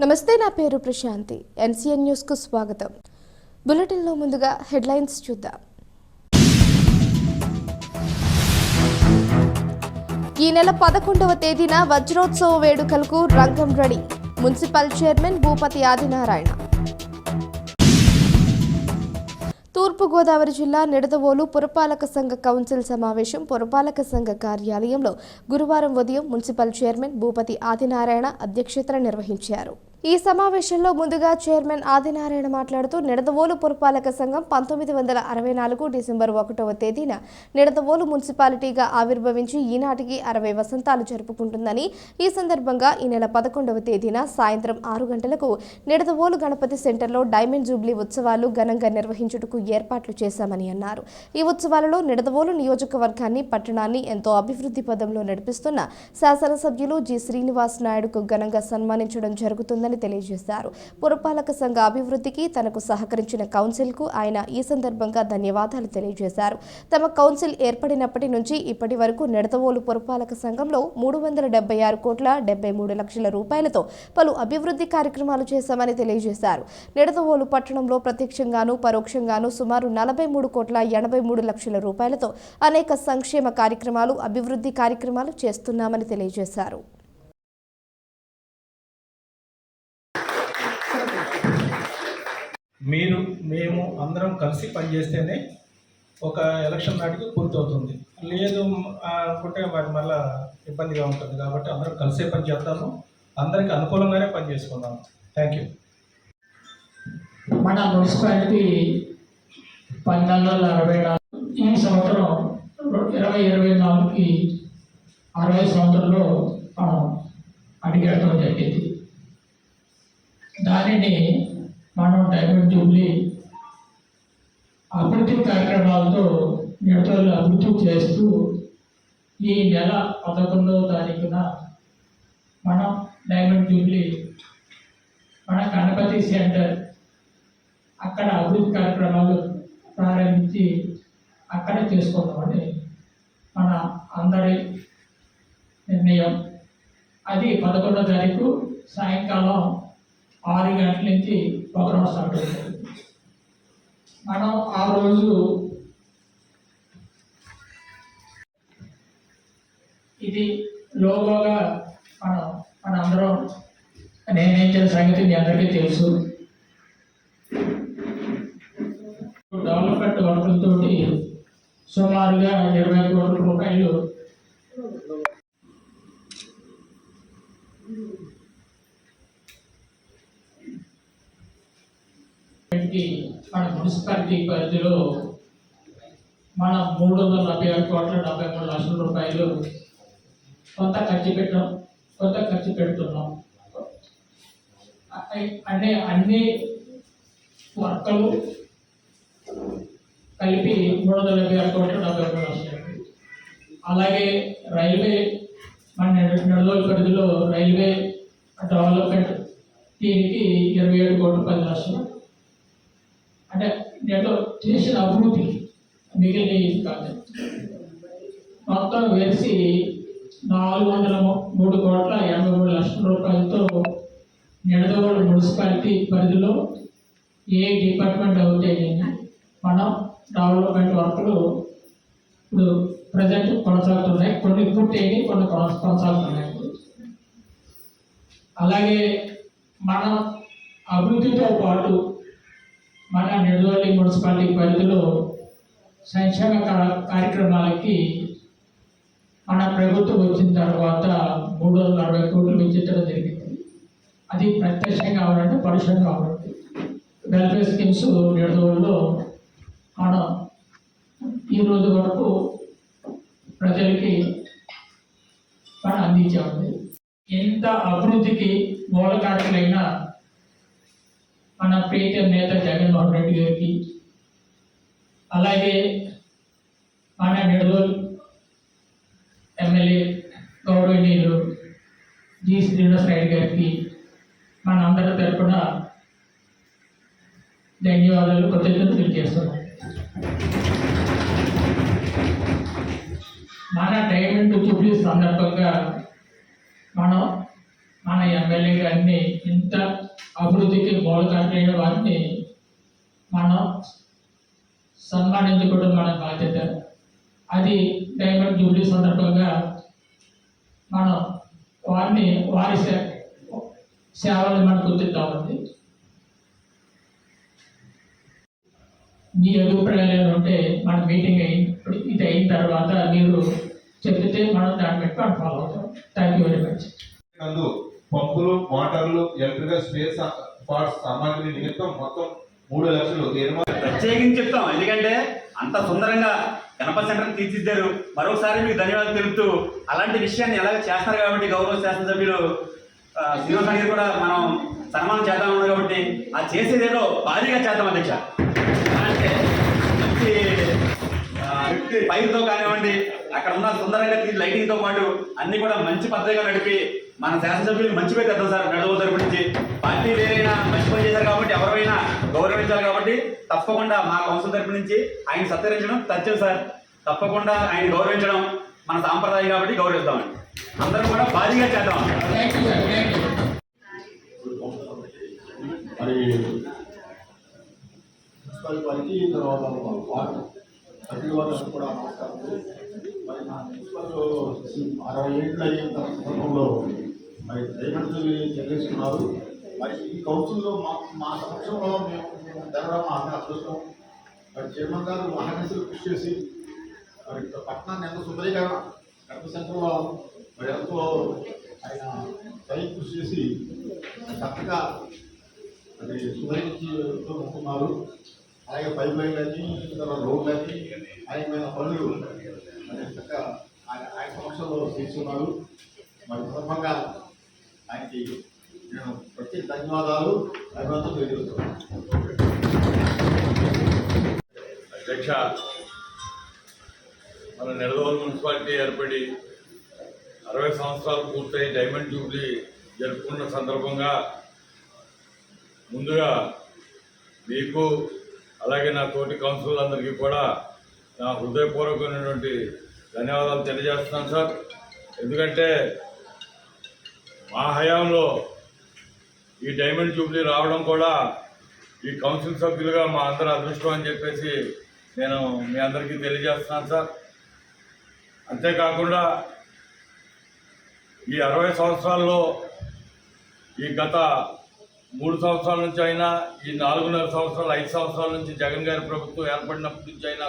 నమస్తే, నా పేరు ప్రశాంతి. ఎన్సీఎన్ న్యూస్ కు స్వాగతం. బులెటిన్ లో ముందుగా హెడ్లైన్స్ చూద్దాం. ఈ నెల 11వ తేదీన వజ్రోత్సవ వేడుకలకు రంగం ready. Municipal chairman Bhupathi Adinarayana. Thoorpugodavari జిల్లా నిడదవోలు పురపాలక సంఘ కౌన్సిల్ సమావేశం పురపాలక సంఘ కార్యాలయంలో గురువారం ఉదయం మున్సిపల్ చైర్మన్ భూపతి ఆదినారాయణ అధ్యక్షతన నిర్వహించారు. ఈ సమావేశంలో ముందుగా చైర్మన్ ఆదినారాయణ మాట్లాడుతూ నిడదవోలు పురపాలక సంఘం 1964 డిసెంబర్ 1వ తేదీన నిడదవోలు మున్సిపాలిటీగా ఆవిర్భవించి ఈనాటికి 60 వసంతాలు జరుపుకుంటుందని, ఈ సందర్భంగా ఈ నెల 11వ తేదీన సాయంత్రం 6 గంటలకు నిడదవోలు గణపతి సెంటర్లో డైమండ్ జూబ్లీ ఉత్సవాలు ఘనంగా నిర్వహించుటకు ఏర్పాట్లు చేశామని అన్నారు. ఈ ఉత్సవాలలో నిడదవోలు నియోజకవర్గాన్ని, పట్టణాన్ని ఎంతో అభివృద్ధి పదంలో నడిపిస్తున్న శాసనసభ్యులు జి శ్రీనివాస్ నాయుడుకు ఘనంగా సన్మానించడం జరుగుతుందని తెలియజేశారు. పురపాలక సంఘ అభివృద్ధికి తనకు సహకరించిన కౌన్సిల్ కు ఆయన ఈ సందర్భంగా ధన్యవాదాలు తెలియజేశారు. తమ కౌన్సిల్ ఏర్పడినప్పటి నుంచి ఇప్పటి వరకు నిడదవోలు పురపాలక సంఘంలో 376 కోట్ల 73 లక్షల రూపాయలతో పలు అభివృద్ధి కార్యక్రమాలు చేశామని తెలియజేశారు. నిడదవోలు పట్టణంలో ప్రత్యక్షంగాను పరోక్షంగాను సుమారు 43 కోట్ల 83 లక్షల రూపాయలతో అనేక సంక్షేమ కార్యక్రమాలు, అభివృద్ధి కార్యక్రమాలు చేస్తున్నామని తెలియజేశారు. మేము అందరం కలిసి పనిచేస్తేనే ఒక ఎలక్షన్ నాటికి పూర్తవుతుంది. లేదు అనుకుంటే మరి మళ్ళీ ఇబ్బందిగా ఉంటుంది. కాబట్టి అందరం కలిసే పని చేస్తాము, అందరికీ అనుకూలంగానే పని చేసుకున్నాము. Thank you. మన మున్సిపాలిటీ 1964 ఈ సంవత్సరం 2024కి 60 సంవత్సరంలో మనం అడిగేయడం జరిగింది. దానిని మనం డైమండ్ జూబ్లీ అభివృద్ధి కార్యక్రమాలతో నిడదవోలు అభివృద్ధి చేస్తూ ఈ నెల 11వ తారీఖున మనం డైమండ్ జూబ్లీ మన గణపతి సెంటర్ అక్కడ అభివృద్ధి కార్యక్రమాలు ప్రారంభించి అక్కడ చేసుకుందామని మన అందరి నిర్ణయం. అది 11వ తారీఖు సాయంకాలం 6 గంటల నుంచి ప్రోగ్రాం స్టార్ట్ అవుతుంది. మనం ఆ రోజు ఇది లోగోగా మనందరం నిర్ణయించిన సంగతి మీ అందరికీ తెలుసు. డెవలప్మెంట్ వర్కులతోటి సుమారుగా 20 కోట్ల రూపాయలు మన మున్సిపాలిటీ పరిధిలో మనం 346 కోట్ల 73 లక్షల రూపాయలు కొంత ఖర్చు పెడుతున్నాం. అన్ని వర్కలు కలిపి 346 కోట్ల 73 లక్షలు. అలాగే రైల్వే మన నిడదవోలు పరిధిలో రైల్వే డెవలప్మెంట్ దీనికి 27 కోట్ల 10 లక్షలు. అంటే నేను చేసిన అభివృద్ధి మిగిలిన కాదు, మొత్తం వేసి 403 కోట్ల 83 లక్షల రూపాయలతో నిడదవోలు మున్సిపాలిటీ పరిధిలో ఏ డిపార్ట్మెంట్ అవుతే మనం డెవలప్మెంట్ వర్క్లు ఇప్పుడు ప్రజెంట్ కొనసాగుతున్నాయి. కొన్ని పూర్తయి కొన్ని కొనసాగుతున్నాయి. అలాగే మనం అభివృద్ధితో పాటు మన నిడదవోలు మున్సిపాలిటీ పరిధిలో సంక్షేమ కార్యక్రమాలకి మన ప్రభుత్వం వచ్చిన తర్వాత 360 కోట్లు వెచ్చించడం జరిగింది. అది ప్రత్యక్షంగా కావాలంటే పరోక్షంగా కావాలంటే వెల్ఫేర్ స్కీమ్స్ నిడదవోలులో మనం ఈరోజు వరకు ప్రజలకి మనం అందించామండి. ఎంత అభివృద్ధికి మూలకారకులైన మన ప్రీతం నేత జగన్మోహన్ రెడ్డి గారికి, అలాగే మన నిడదవోలు ఎమ్మెల్యే గౌరవనీయులు జి శ్రీనివాస్ నాయుడు గారికి మన అందరి తరఫున ధన్యవాదాలు, కృతజ్ఞతలు తెలియజేస్తున్నాం. మన డైమండ్ జూబ్లీ సందర్భంగా మనం మన ఎమ్మెల్యే గారిని ఇంత అభివృద్ధికి మూలకారమైన వారిని మనం సన్మానించుకోవడం మన బాధ్యత. అది డైమండ్ జూబ్లీ సందర్భంగా మనం వారి సేవలు మనం గుర్తిద్దామండి. మీ అభిప్రాయాలు ఉంటే మన మీటింగ్ ఇది అయిన తర్వాత మీరు చెప్తే మనం దాన్ని బట్టి మనం ఫాలో అవుతాం. Thank you very much. నందు పంపులు, మోటార్లు, ఎలక్ట్రికల్ స్పేస్ పార్ట్స్ సామాగ్రి నిమిత్తం మొత్తం 3 లక్షలు ప్రత్యేకించి చెప్తాం. ఎందుకంటే అంత సుందరంగా గణపతి సెంటర్ తీర్చిదిద్దారు. మరొకసారి మీకు ధన్యవాదాలు తెలుపుతూ అలాంటి విషయాన్ని ఎలాగ చేస్తారు కాబట్టి గౌరవ శాసనసభ్యులు శ్రీనివాస గారు కూడా మనం సన్మానం చేద్దామన్నారు కాబట్టి ఆ చేసేదేదో భారీగా చేద్దాం అధ్యక్ష. అంటే మంచి పైరుతో కానివ్వండి, అక్కడ ఉన్న సుందరంగా లైటింగ్తో పాటు అన్ని కూడా మంచి పద్ధతిగా నడిపి మన శాసనసభ్యులు మంచి పేరు తెద్దాం సార్. నడువు తరపు నుంచి పార్టీ వేరైనా మంచి పని చేశారు కాబట్టి ఎవరైనా గౌరవించాలి కాబట్టి తప్పకుండా మా కౌన్సిల్ తరపు నుంచి ఆయన సత్కరించడం తథ్యం సార్. తప్పకుండా ఆయన గౌరవించడం మన సాంప్రదాయం కాబట్టి గౌరవిస్తామండి. అందరం కూడా భారీగా చేద్దాం. Thank you sir. Thank you. మరి మున్సిపల్ వారికి తర్వాత వార్డు సభ్యుల వారికి కూడా నమస్కారం. మరి మా మున్సిపల్ 60 ఏళ్ళు అయిన సందర్భంలో మరి డైమండ్ చెల్లిస్తున్నారు. మరి ఈ కౌన్సిల్లో మా సమక్షంలో మేము జరగడం మా అదృష్టం. మరి చైర్మన్ గారు మహానిసులు కృషి చేసి మరి పట్టణాన్ని ఎంతో సుందరీకరణ గణప సెంటర్లో మరి ఎంతో ఆయన స్వయం కృషి చేసి చక్కగా అది సుందరించి ఉంటున్నారు. అలాగే పైప్ లైన్ కానీ రోడ్ కానీ అనేకమైన పనులు చక్కగా ఆయన సమక్షంలో చేస్తున్నారు. మరి సందర్భంగా ఆయనకి నేను ప్రత్యేక ధన్యవాదాలు అభినందనలు తెలియజేస్తున్నాను. అధ్యక్ష, మన నిడదవోలు మున్సిపాలిటీ ఏర్పడి 60 సంవత్సరాలు పూర్తయి డైమండ్ జూబ్లీ జరుపుకున్న సందర్భంగా ముందుగా మీకు అలాగే నా తోటి కౌన్సిలర్లందరికీ కూడా నా హృదయపూర్వకమైనటువంటి ధన్యవాదాలు తెలియజేస్తున్నాను సార్. ఎందుకంటే మా హయాంలో ఈ డైమండ్ జూబ్లీ రావడం కూడా ఈ కౌన్సిల్ సభ్యులుగా మా అందరి అదృష్టం అని చెప్పేసి నేను మీ అందరికీ తెలియజేస్తున్నాను సార్. అంతేకాకుండా ఈ 60 సంవత్సరాల్లో ఈ గత 3 సంవత్సరాల నుంచి అయినా, ఈ 4.5 సంవత్సరాలు 5 సంవత్సరాల నుంచి జగన్ గారి ప్రభుత్వం ఏర్పడినప్పటి నుంచి అయినా